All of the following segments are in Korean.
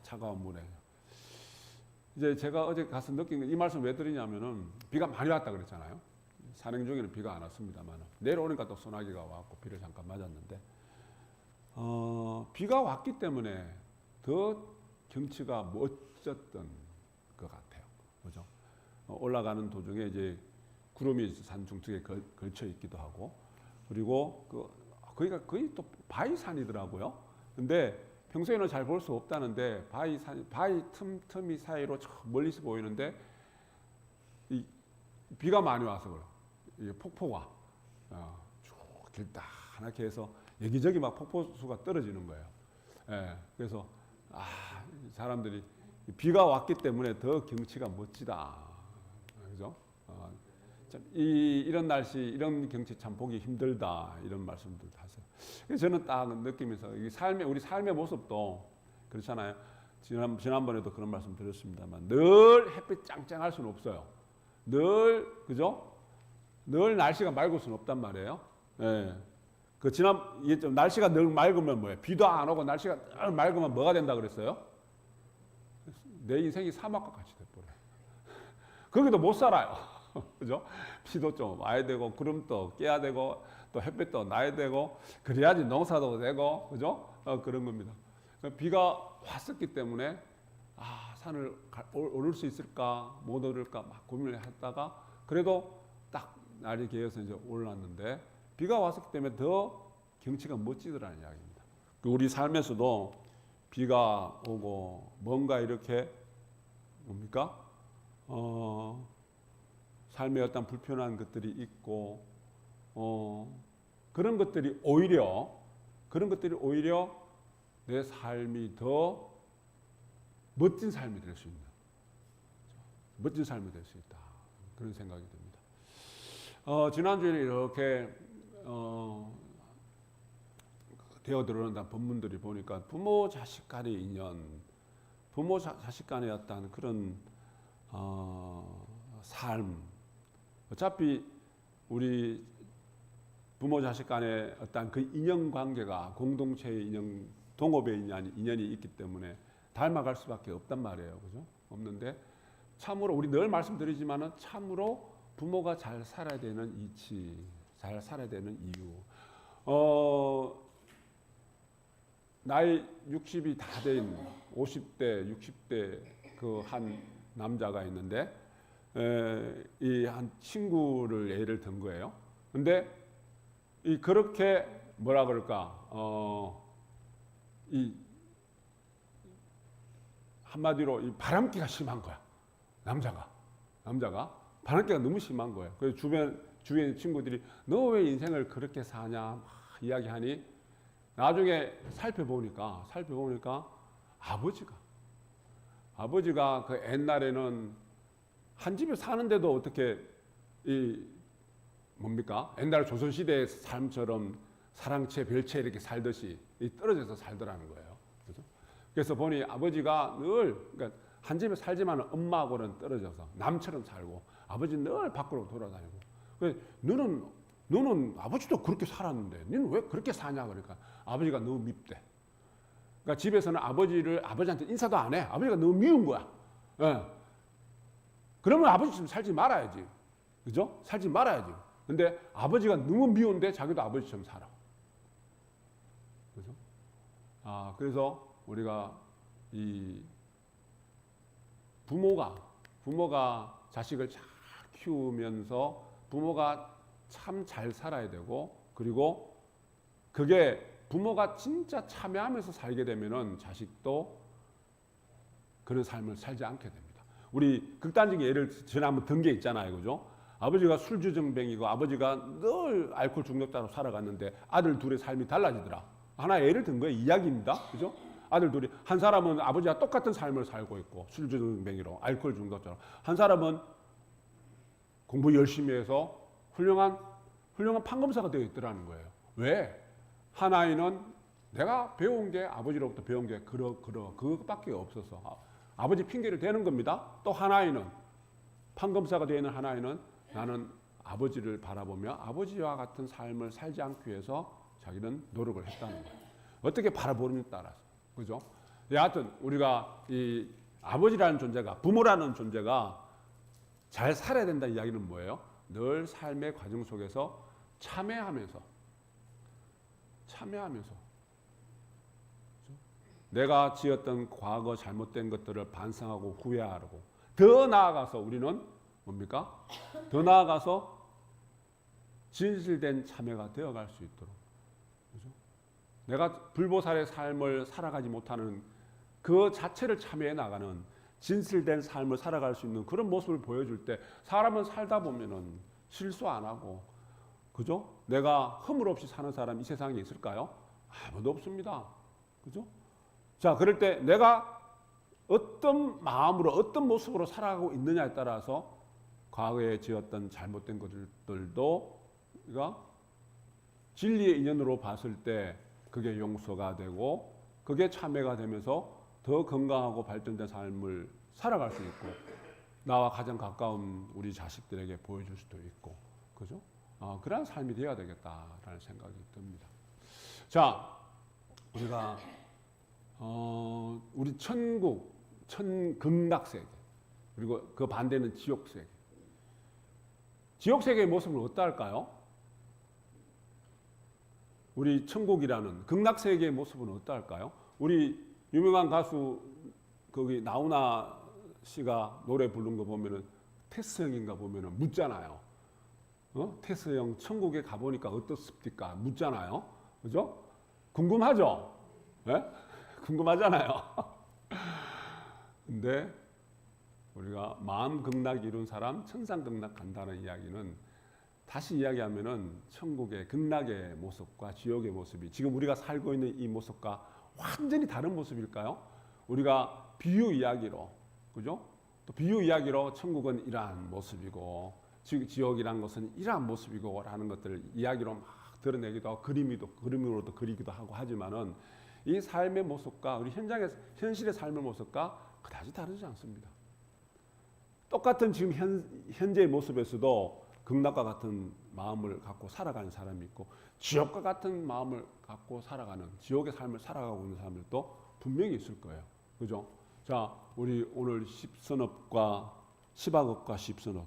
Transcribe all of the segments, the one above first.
차가운 물에. 이제 제가 어제 가서 느낀 게 이 말씀 왜 드리냐면은 비가 많이 왔다 그랬잖아요. 산행 중에는 비가 안 왔습니다만 내려오니까 또 소나기가 왔고 비를 잠깐 맞았는데 비가 왔기 때문에 더 경치가 멋졌던 것 같아요. 그죠? 올라가는 도중에 이제 구름이 산 중턱에 걸쳐 있기도 하고 그리고 거기가 거의 또 바위산이더라고요. 근데 평소에는 잘 볼 수 없다는데 바위 틈틈이 사이로 저 멀리서 보이는데 이 비가 많이 와서 그래요. 이 폭포가 쭉 길다랗게 해서 여기저기 막 폭포수가 떨어지는 거예요. 예, 그래서 사람들이 비가 왔기 때문에 더 경치가 멋지다. 그죠? 이런 날씨, 이런 경치 참 보기 힘들다. 이런 말씀들 하세요. 그래서 저는 딱 느끼면서 우리 삶의 모습도 그렇잖아요. 지난번에도 그런 말씀 드렸습니다만 늘 햇빛 짱짱할 수는 없어요. 그죠? 늘 날씨가 맑을 수는 없단 말이에요. 예. 이게 좀 날씨가 늘 맑으면 뭐예요? 비도 안 오고 날씨가 늘 맑으면 뭐가 된다 그랬어요? 내 인생이 사막과 같이 돼버려요. 거기도 못 살아요. 그죠? 비도 좀 와야 되고, 구름도 깨야 되고, 또 햇빛도 나야 되고, 그래야지 농사도 되고, 그죠? 그런 겁니다. 비가 왔었기 때문에, 산을 오를 수 있을까, 못 오를까, 막 고민을 했다가, 그래도 딱 날이 개어서 이제 올랐는데, 비가 왔었기 때문에 더 경치가 멋지더라는 이야기입니다. 우리 삶에서도 비가 오고, 뭔가 이렇게, 뭡니까? 삶의 어떤 불편한 것들이 있고, 그런 것들이 오히려 내 삶이 더 멋진 삶이 될 수 있는, 멋진 삶이 될 수 있다. 그런 생각이 듭니다. 지난주에 이렇게, 되어 들어온다는 본문들이 보니까 부모 자식 간의 인연, 부모 자식 간의 어떤 그런, 삶, 어차피 우리 부모 자식 간의 어떤 그 인연 관계가 공동체의 인연, 동업의 인연이 있기 때문에 닮아갈 수밖에 없단 말이에요. 그죠? 없는데 참으로 우리 늘 말씀드리지만은 참으로 부모가 잘 살아야 되는 이치, 잘 살아야 되는 이유. 나이 60이 다 된 50대, 60대 그 한 남자가 있는데 이 한 친구를 예를 든 거예요. 근데 그렇게 뭐라 그럴까? 이 한마디로 이 바람기가 심한 거야. 남자가 바람기가 너무 심한 거예요. 그래서 주변 친구들이 너 왜 인생을 그렇게 사냐 막 이야기하니 나중에 살펴보니까 아버지가 그 옛날에는 한 집에 사는데도 어떻게 뭡니까? 옛날 조선시대의 삶처럼 사랑채, 별채 이렇게 살듯이 떨어져서 살더라는 거예요. 그죠? 그래서 보니 아버지가 그러니까 한 집에 살지만 엄마하고는 떨어져서 남처럼 살고 아버지는 늘 밖으로 돌아다니고. 그래서 너는 아버지도 그렇게 살았는데 너는 왜 그렇게 사냐 그러니까 아버지가 너무 밉대. 그러니까 집에서는 아버지한테 인사도 안 해. 아버지가 너무 미운 거야. 예. 그러면 아버지처럼 살지 말아야지. 그죠? 살지 말아야지. 근데 아버지가 너무 미운데 자기도 아버지처럼 살아. 그죠? 그래서 우리가 이 부모가 자식을 잘 키우면서 부모가 참 잘 살아야 되고 그리고 그게 부모가 진짜 참여하면서 살게 되면은 자식도 그런 삶을 살지 않게 됩니다. 우리 극단적인 예를 전에 한번 든 게 있잖아요. 그죠? 아버지가 술주정뱅이고 아버지가 늘 알코올 중독자로 살아갔는데 아들 둘의 삶이 달라지더라. 하나 예를 든 거예요. 이야기입니다. 그죠? 아들 둘이 한 사람은 아버지와 똑같은 삶을 살고 있고 술주정뱅이로 알코올 중독자로 한 사람은 공부 열심히 해서 훌륭한 판검사가 되어 있더라는 거예요. 왜? 한 아이는 내가 배운 게 아버지로부터 배운 게 그것밖에 없어서 아버지 핑계를 대는 겁니다. 또 한 아이는 판검사가 되어 있는 한 아이는 나는 아버지를 바라보며 아버지와 같은 삶을 살지 않기 위해서 자기는 노력을 했다는 거예요. 어떻게 바라보느냐에 따라서. 그죠? 여하튼 우리가 이 아버지라는 존재가, 부모라는 존재가 잘 살아야 된다는 이야기는 뭐예요? 늘 삶의 과정 속에서 참회하면서 내가 지었던 과거 잘못된 것들을 반성하고 후회하고, 더 나아가서 우리는 뭡니까? 더 나아가서 진실된 참회가 되어갈 수 있도록, 그죠? 내가 불보살의 삶을 살아가지 못하는 그 자체를 참회해 나가는 진실된 삶을 살아갈 수 있는 그런 모습을 보여줄 때, 사람은 살다 보면은 실수 안 하고, 그죠? 내가 허물 없이 사는 사람 이 세상에 있을까요? 아무도 없습니다. 그죠? 자, 그럴 때 내가 어떤 마음으로, 어떤 모습으로 살아가고 있느냐에 따라서 과거에 지었던 잘못된 것들도 우리가 진리의 인연으로 봤을 때 그게 용서가 되고, 그게 참회가 되면서 더 건강하고 발전된 삶을 살아갈 수 있고, 나와 가장 가까운 우리 자식들에게 보여줄 수도 있고, 그죠? 그러한 삶이 되어야 되겠다라는 생각이 듭니다. 자, 우리가 우리 천국, 극락세계, 그리고 그 반대는 지옥세계. 지옥세계의 모습은 어떨까요? 우리 천국이라는 극락세계의 모습은 어떨까요? 우리 유명한 가수 거기 나훈아 씨가 노래 부른 거 보면은, 테스 형인가 보면은 묻잖아요. 테스 형 천국에 가보니까 어떻습니까? 묻잖아요. 그죠? 궁금하죠? 네? 궁금하잖아요. 근데 우리가 마음 극락 이룬 사람 천상 극락 간다는 이야기는, 다시 이야기하면은 천국의 극락의 모습과 지옥의 모습이 지금 우리가 살고 있는 이 모습과 완전히 다른 모습일까요? 우리가 비유 이야기로, 그죠? 또 비유 이야기로 천국은 이러한 모습이고 지옥이란 것은 이러한 모습이고 라는 것들을 이야기로 막 드러내기도 하고 그림으로도 그리기도 하고 하지만은, 이 삶의 모습과 우리 현실의 삶의 모습과 그다지 다르지 않습니다. 똑같은 지금 현재의 모습에서도 극락과 같은 마음을 갖고 살아가는 사람이 있고, 지옥과 같은 마음을 갖고 살아가는, 지옥의 삶을 살아가고 있는 사람들도 분명히 있을 거예요. 그죠? 자, 우리 오늘 십선업과 십악업과 십선업,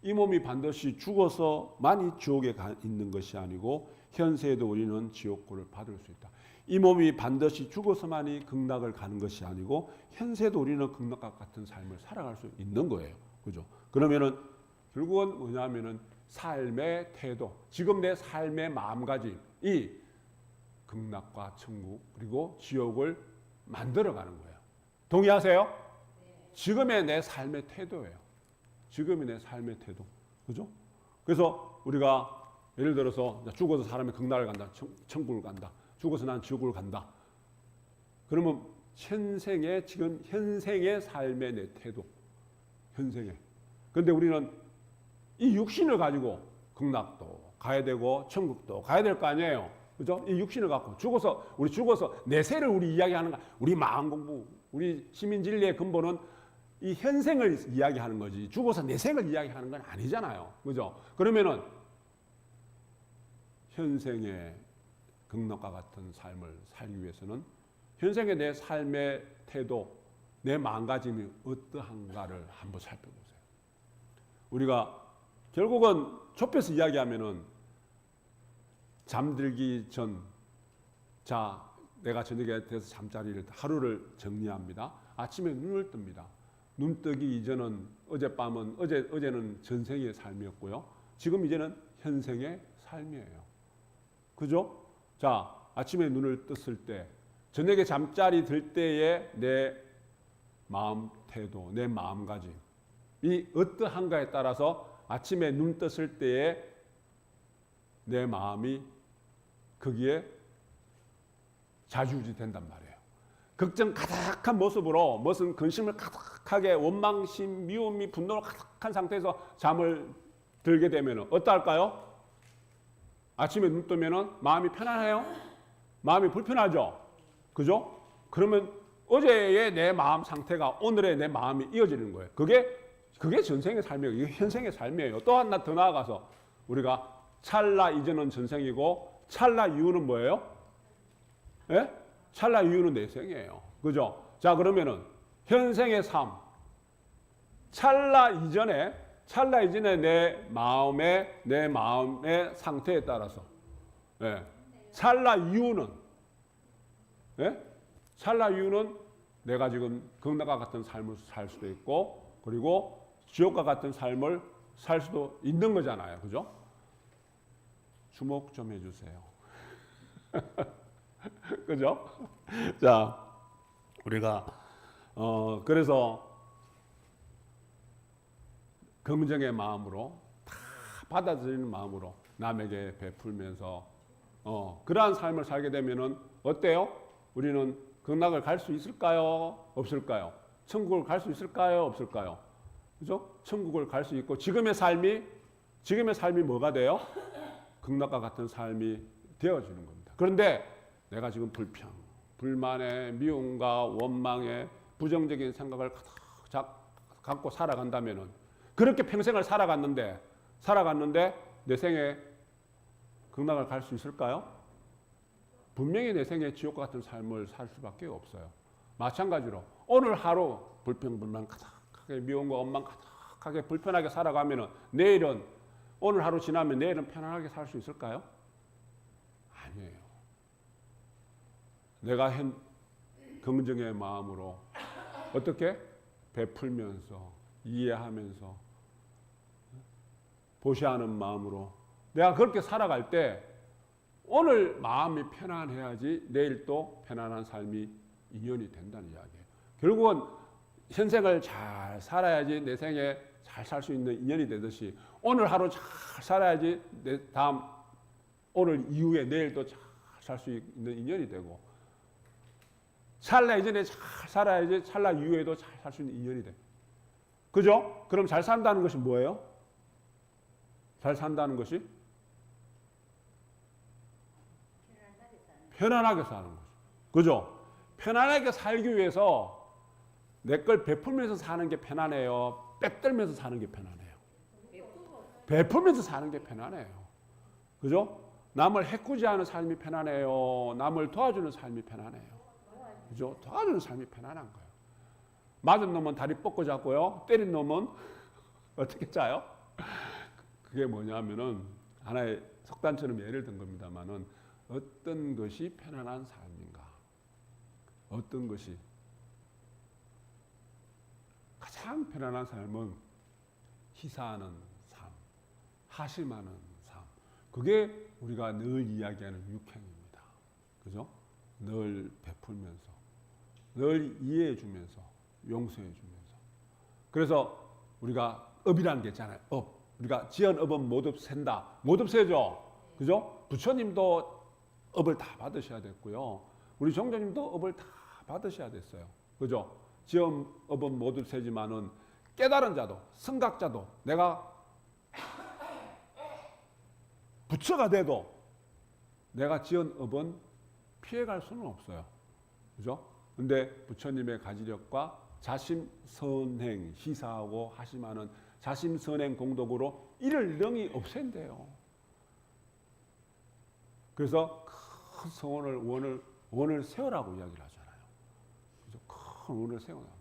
이 몸이 반드시 죽어서만이 지옥에 있는 것이 아니고 현세에도 우리는 지옥고를 받을 수 있다. 이 몸이 반드시 죽어서만이 극락을 가는 것이 아니고 현세에도 우리는 극락과 같은 삶을 살아갈 수 있는 거예요. 그죠? 그러면은 결국은 뭐냐면은 삶의 태도, 지금 내 삶의 마음가짐이 극락과 천국 그리고 지옥을 만들어가는 거예요. 동의하세요? 네. 지금의 내 삶의 태도예요. 지금의 내 삶의 태도, 그죠? 그래서 우리가 예를 들어서 죽어서 사람이 극락을 간다, 천국을 간다, 죽어서 난 지옥을 간다. 그러면 현생의, 지금 현생의 삶의 내 태도, 현생의. 그런데 우리는 이 육신을 가지고 극락도 가야 되고 천국도 가야 될 거 아니에요. 그죠? 이 육신을 갖고 우리 죽어서 내세를 우리 이야기하는 거, 우리 마음 공부, 우리 시민진리의 근본은 이 현생을 이야기하는 거지, 죽어서 내생을 이야기하는 건 아니잖아요. 그죠? 그러면은 현생의 극락과 같은 삶을 살기 위해서는 현생의 내 삶의 태도, 내 마음가짐이 어떠한가를 한번 살펴보세요. 우리가 결국은 좁혀서 이야기하면은 잠들기 전, 자, 내가 저녁에 돼서 잠자리를 하루를 정리합니다. 아침에 눈을 뜹니다. 눈 뜨기 이전은 어제는 전생의 삶이었고요. 지금 이제는 현생의 삶이에요. 그죠? 자, 아침에 눈을 떴을 때, 저녁에 잠자리 들 때의 내 마음 태도, 내 마음가짐이 어떠한가에 따라서 아침에 눈 떴을 때의 내 마음이 거기에 좌지우지 된단 말이에요. 걱정 가득한 모습으로, 무슨 근심을 가득하게, 원망심, 미움이, 분노를 가득한 상태에서 잠을 들게 되면 어떨까요? 아침에 눈 뜨면 마음이 편안해요? 마음이 불편하죠? 그죠? 그러면 어제의 내 마음 상태가 오늘의 내 마음이 이어지는 거예요. 그게 전생의 삶이에요. 이게 현생의 삶이에요. 또 하나 더 나아가서 우리가 찰나 이전은 전생이고 찰나 이후는 뭐예요? 예? 찰나 이후는 내생이에요. 그죠? 자, 그러면은 현생의 삶, 찰나 이전에 내 마음의 상태에 따라서, 예. 찰나 이후는, 예? 찰나 이후는 내가 지금 극락과 같은 삶을 살 수도 있고, 그리고 지옥과 같은 삶을 살 수도 있는 거잖아요, 그죠? 주목 좀 해주세요. 그죠? 자, 우리가 그래서 긍정의 마음으로 다 받아들이는 마음으로 남에게 베풀면서 그러한 삶을 살게 되면은 어때요? 우리는 극락을 갈 수 있을까요? 없을까요? 천국을 갈 수 있을까요? 없을까요? 그죠? 천국을 갈 수 있고 지금의 삶이 뭐가 돼요? 극락과 같은 삶이 되어지는 겁니다. 그런데 내가 지금 불만에 미움과 원망에 부정적인 생각을 가득 갖고 살아간다면은 그렇게 평생을 살아갔는데 내 생에 극락을 갈 수 있을까요? 분명히 내 생에 지옥과 같은 삶을 살 수밖에 없어요. 마찬가지로 오늘 하루 불평불만 가득하게 미움과 원망 가득하게 불편하게 살아가면은 내일은 오늘 하루 지나면 내일은 편안하게 살 수 있을까요? 아니에요. 내가 긍정의 마음으로 어떻게 베풀면서 이해하면서 보시하는 마음으로 내가 그렇게 살아갈 때 오늘 마음이 편안해야지 내일 또 편안한 삶이 인연이 된다는 이야기예요. 결국은 현생을 잘 살아야지 내 생에 잘 살 수 있는 인연이 되듯이 오늘 하루 잘 살아야지 내 다음 오늘 이후에 내일도 잘 살 수 있는 인연이 되고 찰나 이전에 잘 살아야지 찰나 이후에도 잘 살 수 있는 인연이 돼. 그죠? 그럼 잘 산다는 것이 뭐예요? 잘 산다는 것이 편안하게 사는 거죠. 그죠? 편안하게 살기 위해서 내 걸 베풀면서 사는 게 편안해요. 빼들면서 사는 게 편안해요. 베풀면서 사는 게 편안해요. 그죠? 남을 해코지하는 삶이 편안해요. 남을 도와주는 삶이 편안해요. 그죠? 도와주는 삶이 편안한 거예요. 맞은 놈은 다리 뻗고 잡고요. 때린 놈은 어떻게 짜요? 그게 뭐냐면은 하나의 석단처럼 예를 든 겁니다만은 어떤 것이 편안한 삶인가? 어떤 것이 가장 편안한 삶은 희사하는 삶, 하심하는 삶. 그게 우리가 늘 이야기하는 육행입니다. 그죠? 늘 베풀면서, 늘 이해해주면서, 용서해주면서. 그래서 우리가 업이라는 게 있잖아요. 업. 우리가 지연업은 못 없앤다. 못 없애죠. 그죠? 부처님도 업을 다 받으셔야 됐고요. 우리 종교님도 업을 다 받으셔야 됐어요. 그죠? 지연업은 못 없애지만은 깨달은 자도, 성각자도 내가 부처가 돼도 내가 지은 업은 피해갈 수는 없어요. 그죠? 근데 부처님의 가지력과 자심선행, 시사하고 하심하는 자심선행 공덕으로 이를 능히 없앤대요. 그래서 큰 성원을 원을 세우라고 이야기를 하잖아요. 그래서 큰 원을 세우라고.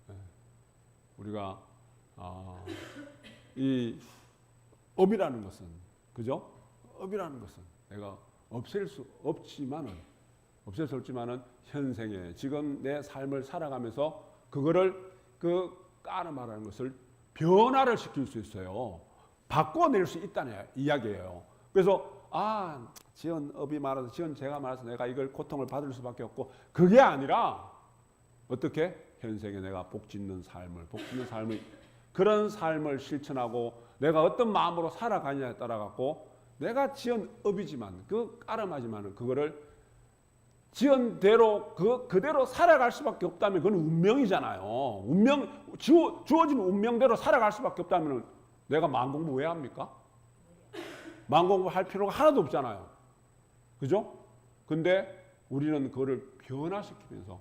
네. 우리가 이 업이라는 것은 그죠? 업이라는 것은 내가 없앨 수 없지만은 현생에 지금 내 삶을 살아가면서 그거를 까르 말하는 것을 변화를 시킬 수 있어요. 바꿔낼 수 있다는 이야기예요. 그래서 지연업이 말해서 지연제가 말해서 내가 이걸 고통을 받을 수밖에 없고 그게 아니라 어떻게 현생에 내가 복짓는 삶을 그런 삶을 실천하고 내가 어떤 마음으로 살아가느냐에 따라 갖고 내가 지연업이지만 까름하지만은 그거를 지연대로 그대로 살아갈 수밖에 없다면 그건 운명이잖아요. 주어진 운명대로 살아갈 수밖에 없다면 내가 마음공부 왜 합니까? 마음공부 할 필요가 하나도 없잖아요. 그죠? 근데 우리는 그거를 변화시키면서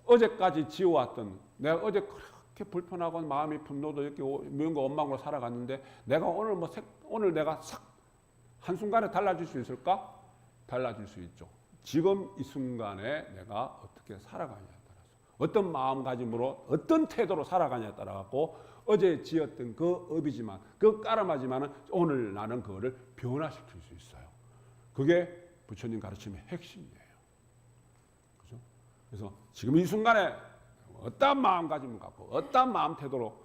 어제까지 지어왔던 내가 어제 그렇게 불편하고 마음이 분노도 이렇게 미움과 원망으로 살아갔는데 내가 오늘 내가 싹 한순간에 달라질 수 있을까? 달라질 수 있죠. 지금 이 순간에 내가 어떻게 어떻게 살아가냐에 따라서 어떤 마음가짐으로 어떤 태도로 살아가냐에 따라 갖고 어제 지었던 그 업이지만 그 까름하지만은 오늘 나는 그거를 변화시킬 수 있어요. 그게 부처님 가르침의 핵심이에요. 그죠? 그래서 지금 이 순간에 어떠한 마음가짐을 갖고 어떠한 마음 태도로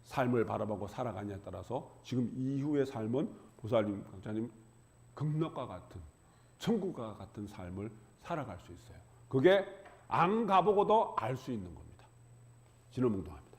삶을 바라보고 살아가냐에 따라서 지금 이후의 삶은 보살님, 강사님 극락과 같은 천국과 같은 삶을 살아갈 수 있어요. 그게 안 가보고도 알 수 있는 겁니다. 진호몽동합니다.